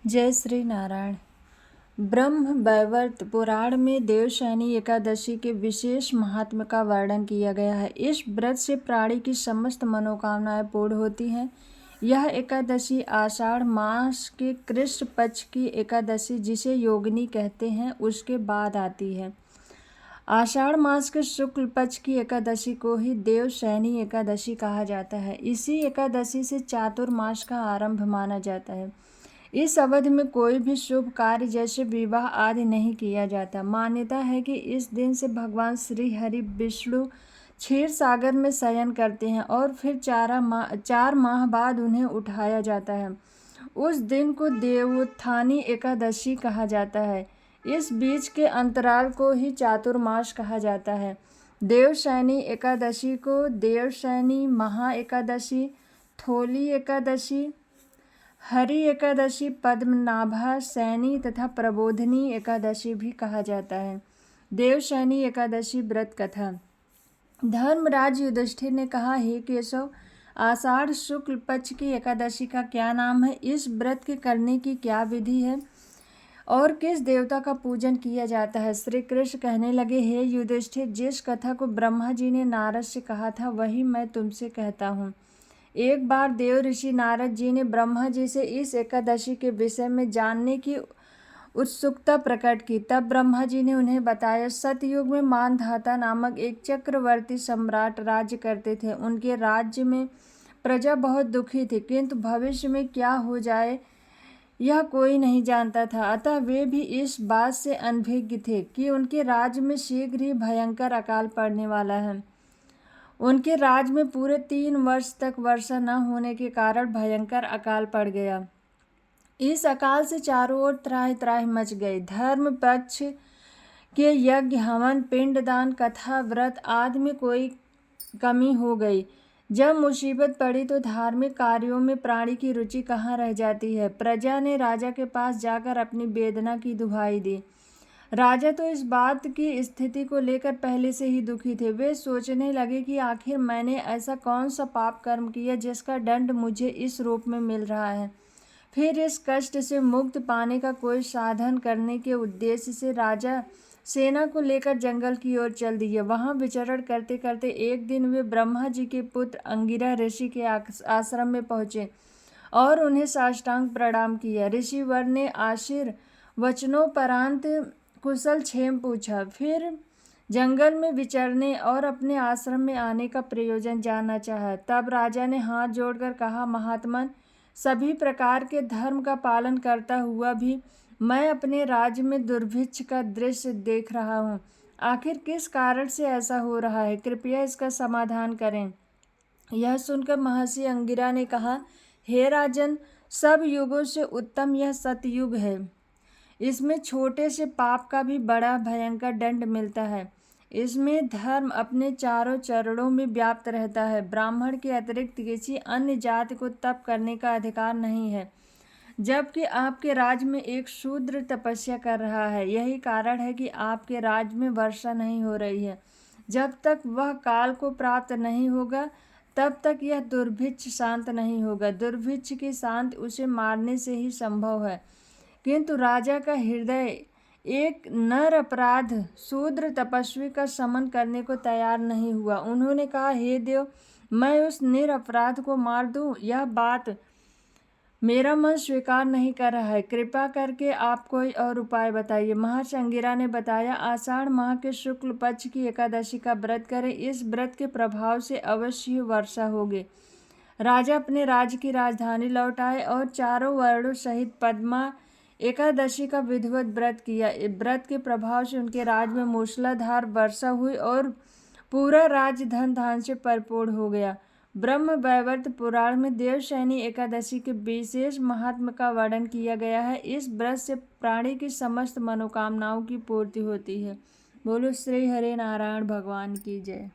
जय श्री नारायण। ब्रह्म वैवर्त पुराण में देवशयनी एकादशी के विशेष महात्म्य का वर्णन किया गया है। इस व्रत से प्राणी की समस्त मनोकामनाएं पूर्ण होती हैं। यह एकादशी आषाढ़ मास के कृष्ण पक्ष की एकादशी, जिसे योगिनी कहते हैं, उसके बाद आती है। आषाढ़ मास के शुक्ल पक्ष की एकादशी को ही देवशयनी एकादशी कहा जाता है। इसी एकादशी से चातुर्मास का आरंभ माना जाता है। इस अवधि में कोई भी शुभ कार्य जैसे विवाह आदि नहीं किया जाता। मान्यता है कि इस दिन से भगवान श्री हरि विष्णु क्षीर सागर में शयन करते हैं और फिर 4 माह बाद उन्हें उठाया जाता है। उस दिन को देवोत्थानी एकादशी कहा जाता है। इस बीच के अंतराल को ही चातुर्मास कहा जाता है। देवशयनी एकादशी को देवशयनी, महा एकादशी, थोली एकादशी, हरि एकादशी, पद्मनाभा शयनी तथा प्रबोधिनी एकादशी भी कहा जाता है। देवशयनी एकादशी व्रत कथा। धर्मराज युधिष्ठिर ने कहा, हे केशव, आषाढ़ शुक्ल पक्ष की एकादशी का क्या नाम है? इस व्रत के करने की क्या विधि है और किस देवता का पूजन किया जाता है? श्री कृष्ण कहने लगे, हे युधिष्ठिर, जिस कथा को ब्रह्मा जी ने नारद से कहा था वही मैं तुमसे कहता हूँ। एक बार देव ऋषि नारद जी ने ब्रह्मा जी से इस एकादशी के विषय में जानने की उत्सुकता प्रकट की। तब ब्रह्मा जी ने उन्हें बताया, सतयुग में मानधाता नामक एक चक्रवर्ती सम्राट राज्य करते थे। उनके राज्य में प्रजा बहुत दुखी थी, किंतु भविष्य में क्या हो जाए यह कोई नहीं जानता था। अतः वे भी इस बात से अनभिज्ञ थे कि उनके राज्य में शीघ्र ही भयंकर अकाल पड़ने वाला है। उनके राज्य में पूरे 3 वर्ष तक वर्षा न होने के कारण भयंकर अकाल पड़ गया। इस अकाल से चारों ओर त्राहि त्राहि मच गई। धर्म पक्ष के यज्ञ, हवन, पिंडदान, कथा, व्रत आदि में कोई कमी हो गई। जब मुसीबत पड़ी तो धार्मिक कार्यों में प्राणी की रुचि कहाँ रह जाती है। प्रजा ने राजा के पास जाकर अपनी वेदना की दुहाई दी। राजा तो इस बात की स्थिति को लेकर पहले से ही दुखी थे। वे सोचने लगे कि आखिर मैंने ऐसा कौन सा पाप कर्म किया जिसका दंड मुझे इस रूप में मिल रहा है। फिर इस कष्ट से मुक्त पाने का कोई साधन करने के उद्देश्य से राजा सेना को लेकर जंगल की ओर चल दिए। वहां विचरण करते करते एक दिन वे ब्रह्मा जी के पुत्र अंगिरा ऋषि के आश्रम में पहुंचे और उन्हें साष्टांग प्रणाम किया। ऋषिवर ने आशीर्वचनोपरांत कुशल क्षेम पूछा, फिर जंगल में विचरने और अपने आश्रम में आने का प्रयोजन जानना चाहा। तब राजा ने हाथ जोड़कर कहा, महात्मन, सभी प्रकार के धर्म का पालन करता हुआ भी मैं अपने राज्य में दुर्भिक्ष का दृश्य देख रहा हूँ। आखिर किस कारण से ऐसा हो रहा है? कृपया इसका समाधान करें। यह सुनकर महर्षि अंगिरा ने कहा, हे राजन, सब युगों से उत्तम यह सतयुग है। इसमें छोटे से पाप का भी बड़ा भयंकर दंड मिलता है। इसमें धर्म अपने चारों चरणों में व्याप्त रहता है। ब्राह्मण के अतिरिक्त किसी अन्य जाति को तप करने का अधिकार नहीं है, जबकि आपके राज्य में एक शूद्र तपस्या कर रहा है। यही कारण है कि आपके राज्य में वर्षा नहीं हो रही है। जब तक वह काल को प्राप्त नहीं होगा तब तक यह दुर्भिक्ष शांत नहीं होगा। दुर्भिक्ष की शांति उसे मारने से ही संभव है। किंतु राजा का हृदय एक नर अपराध शूद्र तपस्वी का समन करने को तैयार नहीं हुआ। उन्होंने कहा, हे देव, मैं उस निरपराध को मार दूं, यह बात मेरा मन स्वीकार नहीं कर रहा है। कृपा करके आप कोई और उपाय बताइए। महर्षि अंगिरा ने बताया, आषाढ़ माह के शुक्ल पक्ष की एकादशी का व्रत करें। इस व्रत के प्रभाव से अवश्य ही वर्षा होगी। राजा अपने राज्य की राजधानी लौट आए और चारों वर्णों सहित पद्मा एकादशी का विधिवत व्रत किया। व्रत के प्रभाव से उनके राज्य में मूसलाधार वर्षा हुई और पूरा राज्य धन धान से परिपूर्ण हो गया। ब्रह्म वैवर्त पुराण में देवशयनी एकादशी के विशेष महात्म्य का वर्णन किया गया है। इस व्रत से प्राणी की समस्त मनोकामनाओं की पूर्ति होती है। बोलो श्री हरि नारायण भगवान की जय।